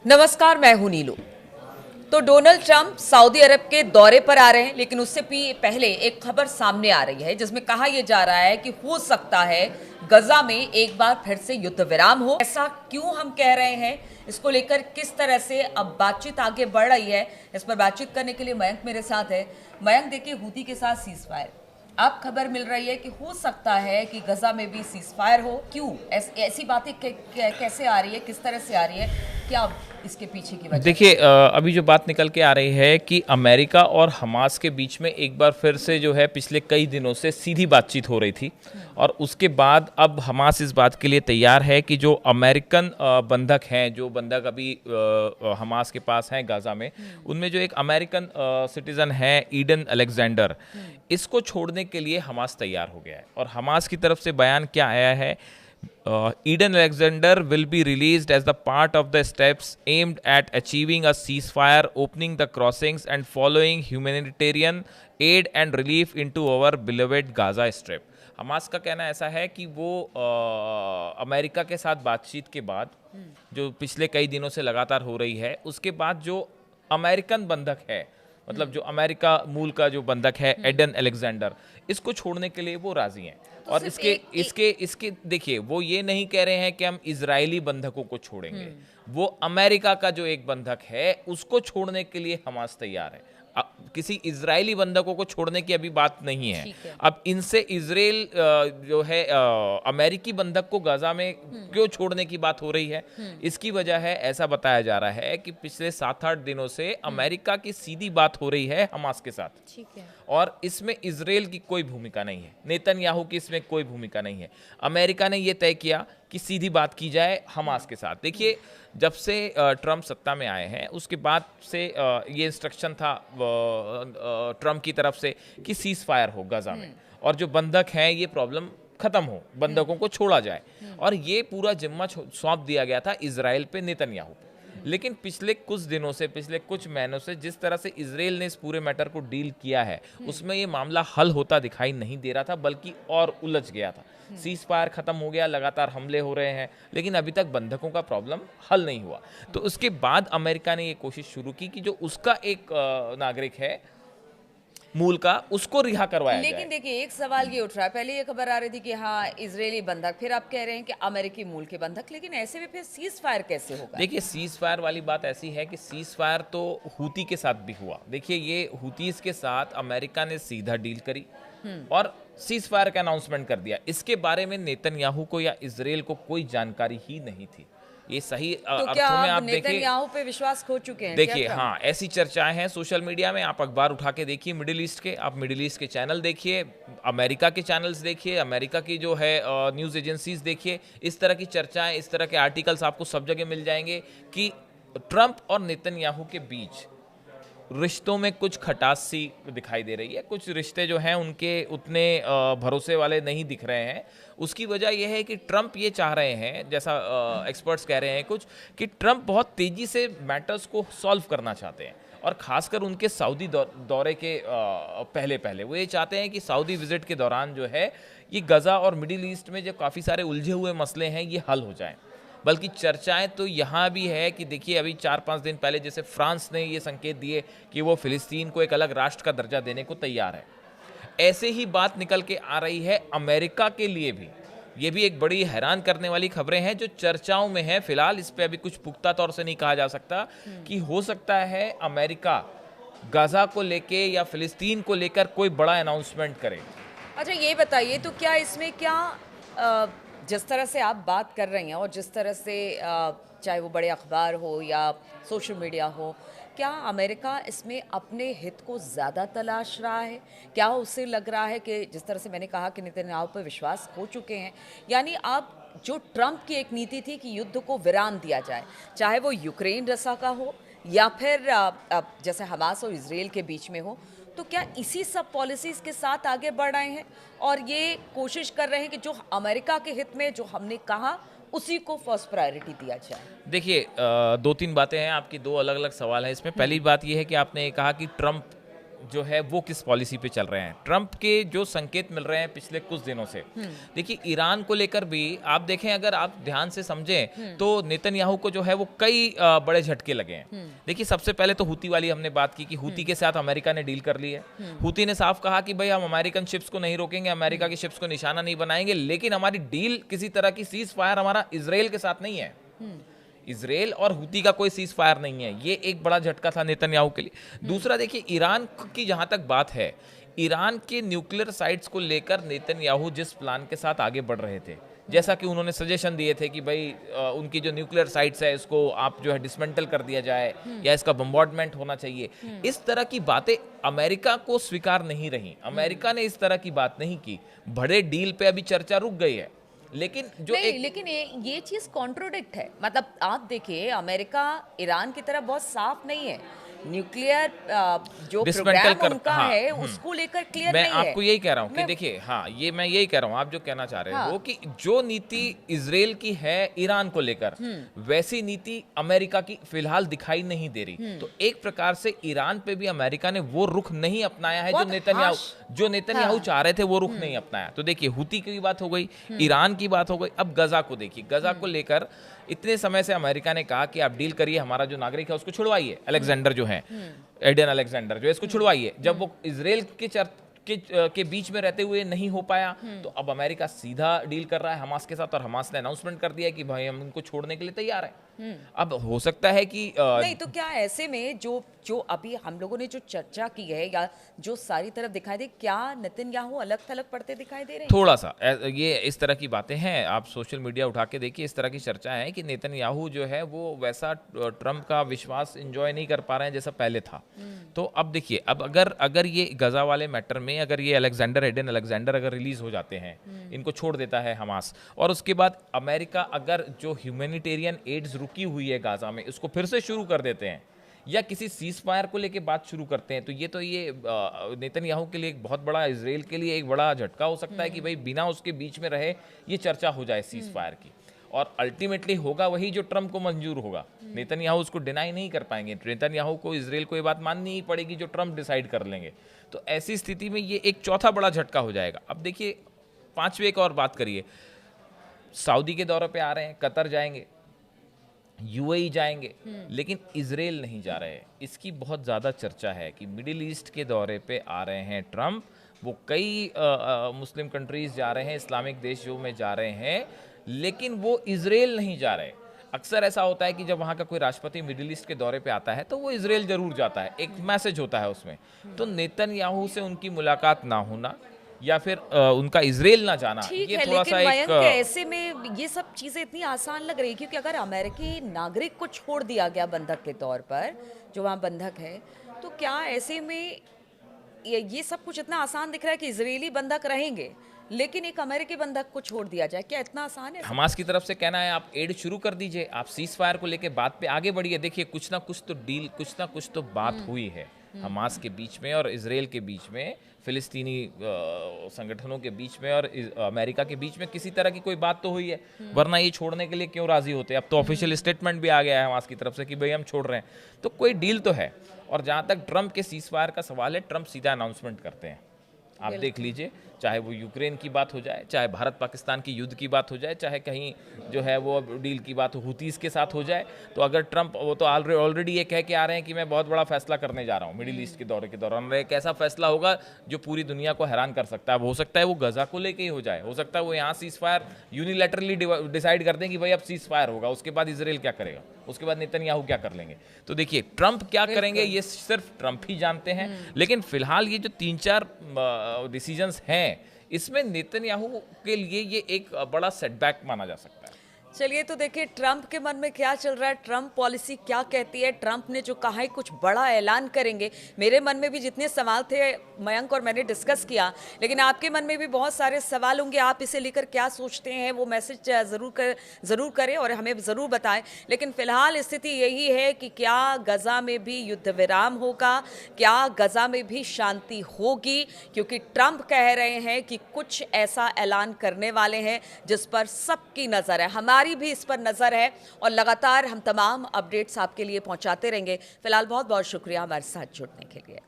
नमस्कार, मैं हूं नीलू। तो डोनाल्ड ट्रंप सऊदी अरब के दौरे पर आ रहे हैं, लेकिन उससे भी पहले एक खबर सामने आ रही है जिसमें कहा यह जा रहा है कि हो सकता है गजा में एक बार फिर से युद्ध विराम हो। ऐसा क्यों हम कह रहे हैं, इसको लेकर किस तरह से अब बातचीत आगे बढ़ रही है, इस पर बातचीत करने के लिए मयंक मेरे साथ है। मयंक, देखिए, हूती के साथ सीज फायर, अब खबर मिल रही है कि हो सकता है कि गजा में भी सीज फायर हो। क्यों ऐसी बातें कैसे आ रही है, किस तरह से आ रही है, क्या इसके पीछे की वजह? देखिए, अभी जो बात निकल के आ रही है कि अमेरिका और हमास के बीच में एक बार फिर से जो है पिछले कई दिनों से सीधी बातचीत हो रही थी। और उसके बाद अब हमास इस बात के लिए तैयार है कि जो अमेरिकन बंधक हैं, जो बंधक अभी हमास के पास हैं गाजा में, उनमें जो एक अमेरिकन सिटीजन है ईडन अलेक्जेंडर, इसको छोड़ने के लिए हमास तैयार हो गया है। और हमास की तरफ से बयान क्या आया है? Eden Alexander will be released as the part of the steps aimed at achieving a ceasefire, opening the crossings, and following humanitarian aid and relief into our beloved Gaza Strip. Hamas का कहना ऐसा है कि वो America के साथ बातचीत के बाद, जो पिछले कई दिनों से लगातार हो रही है, उसके बाद जो अमेरिकन बंधक है, मतलब जो अमेरिका मूल का जो बंधक है एडन अलेक्जेंडर, इसको छोड़ने के लिए वो राजी हैं। तो और सिर्फ इसके एक इसके इसके देखिए, वो ये नहीं कह रहे हैं कि हम इजरायली बंधकों को छोड़ेंगे। वो अमेरिका का जो एक बंधक है उसको छोड़ने के लिए हमास तैयार है। किसी इजरायली बंधकों को छोड़ने की अभी बात नहीं है। ठीक है। अब इनसे इजराइल जो है अमेरिकी बंधक को गाजा में क्यों छोड़ने की बात हो रही है, इसकी वजह है, ऐसा बताया जा रहा है कि पिछले 7-8 दिनों से अमेरिका की सीधी बात हो रही है हमास के साथ। ठीक है। और इसमें इजराइल की कोई भूमिका नहीं है, नेतन्याहू की इसमें कोई भूमिका नहीं है। अमेरिका ने यह तय किया कि सीधी बात की जाए हमास के साथ। देखिए, जब से ट्रंप सत्ता में आए हैं उसके बाद से ये इंस्ट्रक्शन था ट्रंप की तरफ से कि सीज फायर हो गाजा में, और जो बंधक हैं ये प्रॉब्लम खत्म हो, बंधकों को छोड़ा जाए। और ये पूरा जिम्मा सौंप दिया गया था इजराइल पे, नेतन्याहू पे। लेकिन पिछले कुछ दिनों से, पिछले कुछ महीनों से जिस तरह से इजराइल ने इस पूरे मैटर को डील किया है, उसमें ये मामला हल होता दिखाई नहीं दे रहा था, बल्कि और उलझ गया था। सीज फायर खत्म हो गया, लगातार हमले हो रहे हैं, लेकिन अभी तक बंधकों का प्रॉब्लम हल नहीं हुआ। तो उसके बाद अमेरिका ने ये कोशिश शुरू की कि जो उसका एक नागरिक है मूल का, उसको रिहा करवाया लेकिन जाए। देखिए, एक सवाल ये उठ रहा है, पहले ये खबर आ रही थी कि हाँ इजरायली बंधक, फिर आप कह रहे हैं कि अमेरिकी मूल के बंधक, लेकिन ऐसे में फिर सीज फायर कैसे होगा? देखिए, सीज फायर वाली बात ऐसी है कि सीज फायर तो हूती के साथ भी हुआ। देखिए, ये हूतीस के साथ अमेरिका ने सीधा डील करी और सीज फायर का अनाउंसमेंट कर दिया। इसके बारे में नेतन्याहू को या इजराइल को कोई जानकारी ही नहीं थी। ये सही तो क्या अर्थों में आप आप देखें। नेतन्याहू पे विश्वास खो चुके हैं क्या देखिए, ट्रम्प? हाँ, ऐसी चर्चाएं हैं सोशल मीडिया में। आप अखबार उठा के देखिए मिडिल ईस्ट के, आप मिडिल ईस्ट के चैनल देखिए, अमेरिका के चैनल्स देखिए, अमेरिका की जो है न्यूज़ एजेंसीज देखिए। इस तरह की चर्चाएं, इस तरह के आर्टिकल्स आपको सब जगह मिल जाएंगे कि ट्रंप और नेतन्याहू के बीच रिश्तों में कुछ खटास सी दिखाई दे रही है। कुछ रिश्ते जो हैं उनके उतने भरोसे वाले नहीं दिख रहे हैं। उसकी वजह यह है कि ट्रंप ये चाह रहे हैं, जैसा एक्सपर्ट्स कह रहे हैं कुछ, कि ट्रंप बहुत तेज़ी से मैटर्स को सॉल्व करना चाहते हैं। और ख़ासकर उनके सऊदी दौरे के पहले पहले वो ये चाहते हैं कि सऊदी विजिट के दौरान जो है ये गज़ा और मिडिल ईस्ट में जो काफ़ी सारे उलझे हुए मसले हैं ये हल हो जाएं। बल्कि चर्चाएं तो यहाँ भी है कि देखिए, अभी 4-5 दिन पहले जैसे फ्रांस ने ये संकेत दिए कि वो फिलिस्तीन को एक अलग राष्ट्र का दर्जा देने को तैयार है, ऐसे ही बात निकल के आ रही है अमेरिका के लिए भी। ये भी एक बड़ी हैरान करने वाली खबरें हैं जो चर्चाओं में है फिलहाल। इस पे अभी कुछ पुख्ता तौर से नहीं कहा जा सकता कि हो सकता है अमेरिका गाजा को लेके या फिलिस्तीन को लेकर कोई बड़ा अनाउंसमेंट करे। अच्छा, ये बताइए, तो क्या इसमें क्या अ, जिस तरह से आप बात कर रही हैं और जिस तरह से चाहे वो बड़े अखबार हो या सोशल मीडिया हो, क्या अमेरिका इसमें अपने हित को ज़्यादा तलाश रहा है? क्या उससे लग रहा है कि जिस तरह से मैंने कहा कि नेतन्याहू पर विश्वास खो चुके हैं, यानी आप जो ट्रंप की एक नीति थी कि युद्ध को विराम दिया जाए, चाहे वो यूक्रेन रसा का हो या फिर जैसे हमास और इसराइल के बीच में हो, तो क्या इसी सब पॉलिसीज के साथ आगे बढ़ रहे हैं और ये कोशिश कर रहे हैं कि जो अमेरिका के हित में जो हमने कहा उसी को फर्स्ट प्रायोरिटी दिया जाए? देखिए, 2-3 बातें हैं आपकी, 2 अलग अलग सवाल हैं इसमें। पहली बात यह है कि आपने कहा कि ट्रंप जो है वो किस पॉलिसी पे चल रहे हैं। ट्रंप के जो संकेत मिल रहे हैं पिछले कुछ दिनों से, देखिए ईरान को लेकर भी आप देखें, अगर आप ध्यान से समझें तो नेतन्याहू को जो है वो कई बड़े झटके लगे हैं। देखिए सबसे पहले तो हूती वाली हमने बात की कि हूती के साथ अमेरिका ने डील कर ली है। हूती ने साफ कहा कि भाई हम अमेरिकन शिप्स को नहीं रोकेंगे, अमेरिका की शिप्स को निशाना नहीं बनाएंगे, लेकिन हमारी डील किसी तरह की सीज फायर हमारा इजराइल के साथ नहीं है। इजराइल और हूती का कोई सीज फायर नहीं है। ये एक बड़ा झटका था नेतन्याहू के लिए। दूसरा देखिए ईरान की जहां तक बात है, ईरान के न्यूक्लियर साइट्स को लेकर नेतन्याहू जिस प्लान के साथ आगे बढ़ रहे थे, जैसा कि उन्होंने सजेशन दिए थे कि भाई उनकी जो न्यूक्लियर साइट्स है इसको आप जो है डिसमेंटल कर दिया जाए या इसका बम्बार्डमेंट होना चाहिए, इस तरह की बातें अमेरिका को स्वीकार नहीं रही। अमेरिका ने इस तरह की बात नहीं की। बड़े डील पे अभी चर्चा रुक गई है, लेकिन जो नहीं, लेकिन ये चीज कॉन्ट्रोडिक्ट है। मतलब आप देखिए, अमेरिका ईरान की तरह बहुत साफ नहीं है। न्यूक्लियर जो प्रोग्राम उनका है उसको लेकर क्लियर नहीं है। मैं आपको यही कह रहा हूँ कि देखिए, हाँ ये मैं यही कह रहा हूँ, आप जो कहना चाह रहे हो कि जो नीति इजराइल की है ईरान को लेकर, वैसी नीति अमेरिका की फिलहाल दिखाई नहीं दे रही। तो एक प्रकार से ईरान पे भी अमेरिका ने वो रुख नहीं अपनाया है जो नेतन्याहू चाह रहे थे, वो रुख नहीं अपनाया। तो देखिए हूती की बात हो गई, ईरान की बात हो गई, अब गजा को देखिए। गजा को लेकर इतने समय से अमेरिका ने कहा कि आप डील करिए, हमारा जो नागरिक है उसको छुड़वाइए, अलेक्जेंडर जो है, एडन अलेक्जेंडर जो है, इसको छुड़वाइए। जब वो इजराइल के बीच में रहते हुए नहीं हो पाया, तो अब अमेरिका सीधा डील कर रहा है हमास के साथ, और हमास ने अनाउंसमेंट कर दिया है कि भाई हम उनको छोड़ने के लिए तैयार हैं। अब हो सकता है कि नहीं, तो क्या ऐसे में जो अभी हम लोगों ने जो चर्चा की है या जो सारी तरफ दिखाई दे, क्या नेतन्याहू अलग थलग पड़ते दिखाई दे रहे हैं? थोड़ा सा ये इस तरह की बातें हैं, आप सोशल मीडिया उठा के देखिए, इस तरह की चर्चा है कि नेतन्याहू जो है वो वैसा ट्रंप का विश्वास एंजॉय नहीं कर पा रहे हैं जैसा पहले था। तो अब देखिए, अब अगर ये गजा वाले मैटर में अगर ये एडन अलेक्जेंडर अगर रिलीज हो जाते हैं, इनको छोड़ देता है हमास, और उसके बाद अमेरिका अगर जो ह्यूमैनिटेरियन एड्स रुकी हुई है गाजा में उसको फिर से शुरू कर देते हैं, या किसी सीज फायर को लेके बात शुरू करते हैं, तो ये नेतन्याहू के लिए एक बहुत बड़ा, इजराइल के लिए एक बड़ा झटका हो सकता है कि भाई बिना उसके बीच में रहे ये चर्चा हो जाए सीज फायर की, और अल्टीमेटली होगा वही जो ट्रंप को मंजूर होगा। नेतन्याहू उसको डिनाई नहीं कर पाएंगे। नेतन्याहू को इजराइल को ये बात माननी ही पड़ेगी जो ट्रंप डिसाइड कर लेंगे। तो ऐसी स्थिति में ये एक चौथा बड़ा झटका हो जाएगा। अब देखिए, पांचवी एक और बात करिए, सऊदी के दौरे पे आ रहे हैं, कतर जाएंगे, यूएई जाएंगे, लेकिन इजराइल नहीं जा रहे। इसकी बहुत ज़्यादा चर्चा है कि मिडिल ईस्ट के दौरे पे आ रहे हैं ट्रंप, वो कई मुस्लिम कंट्रीज जा रहे हैं, इस्लामिक देशों में जा रहे हैं, लेकिन वो इजराइल नहीं जा रहे। अक्सर ऐसा होता है कि जब वहाँ का कोई राष्ट्रपति मिडिल ईस्ट के दौरे पे आता है तो वो इजराइल जरूर जाता है, एक मैसेज होता है उसमें। तो नेतन्याहू से उनकी मुलाकात ना होना या फिर उनका इजराइल ना जाना, ये थोड़ा सा एक ऐसे में ये सब चीजें इतनी आसान लग रही है, क्योंकि अगर अमेरिकी नागरिक को छोड़ दिया गया बंधक के तौर पर, जो वहाँ बंधक है, तो क्या ऐसे में ये सब कुछ इतना आसान दिख रहा है कि इजरायली बंधक रहेंगे लेकिन एक अमेरिकी बंधक को छोड़ दिया जाए? क्या इतना आसान है? हमास की तरफ से कहना है आप एड शुरू कर दीजिए, आप सीज फायर को लेके बात पे आगे बढ़िए। देखिए कुछ ना कुछ तो डील, कुछ ना कुछ तो बात हुई है हमास के बीच में और इजराइल के बीच में, फिलिस्तीनी संगठनों के बीच में और अमेरिका के बीच में किसी तरह की कोई बात तो हुई है, वरना ये छोड़ने के लिए क्यों राजी होते? अब तो ऑफिशियल स्टेटमेंट भी आ गया है हमास की तरफ से कि भाई हम छोड़ रहे हैं, तो कोई डील तो है। और जहाँ तक ट्रंप के सीज फायर का सवाल है, ट्रंप सीधा अनाउंसमेंट करते हैं। आप देख लीजिए, चाहे वो यूक्रेन की बात हो जाए, चाहे भारत पाकिस्तान की युद्ध की बात हो जाए, चाहे कहीं जो है वो डील की बात हुतीस के साथ हो जाए, तो अगर ट्रंप, वो तो ऑलरेडी ये कह के आ रहे हैं कि मैं बहुत बड़ा फैसला करने जा रहा हूँ मिडिल ईस्ट के दौरे के दौरान, एक ऐसा फैसला होगा जो पूरी दुनिया को हैरान कर सकता है। हो सकता है वो गजा को लेके ही हो जाए, हो सकता है वो यहाँ सीज फायर यूनिलैटरली डिसाइड कर दें कि भाई अब सीज फायर होगा, उसके बाद इजराइल क्या करेगा, उसके बाद नेतन्याहू क्या कर लेंगे। तो देखिए ट्रंप क्या करेंगे ये सिर्फ ट्रंप ही जानते हैं, लेकिन फिलहाल ये जो 3-4 डिसीजंस हैं, इसमें नेतन्याहू के लिए ये एक बड़ा सेटबैक माना जा सकता है। चलिए, तो देखिए ट्रंप के मन में क्या चल रहा है, ट्रंप पॉलिसी क्या कहती है। ट्रंप ने जो कहा है कुछ बड़ा ऐलान करेंगे। मेरे मन में भी जितने सवाल थे मयंक और मैंने डिस्कस किया, लेकिन आपके मन में भी बहुत सारे सवाल होंगे। आप इसे लेकर क्या सोचते हैं वो मैसेज ज़रूर करें और हमें ज़रूर बताएं। लेकिन फिलहाल स्थिति यही है कि क्या गजा में भी युद्ध विराम होगा, क्या गजा में भी शांति होगी, क्योंकि ट्रंप कह रहे हैं कि कुछ ऐसा ऐलान करने वाले हैं जिस पर सबकी नज़र है, हमारी भी इस पर नजर है, और लगातार हम तमाम अपडेट्स आपके लिए पहुंचाते रहेंगे। फिलहाल बहुत बहुत शुक्रिया हमारे साथ जुड़ने के लिए।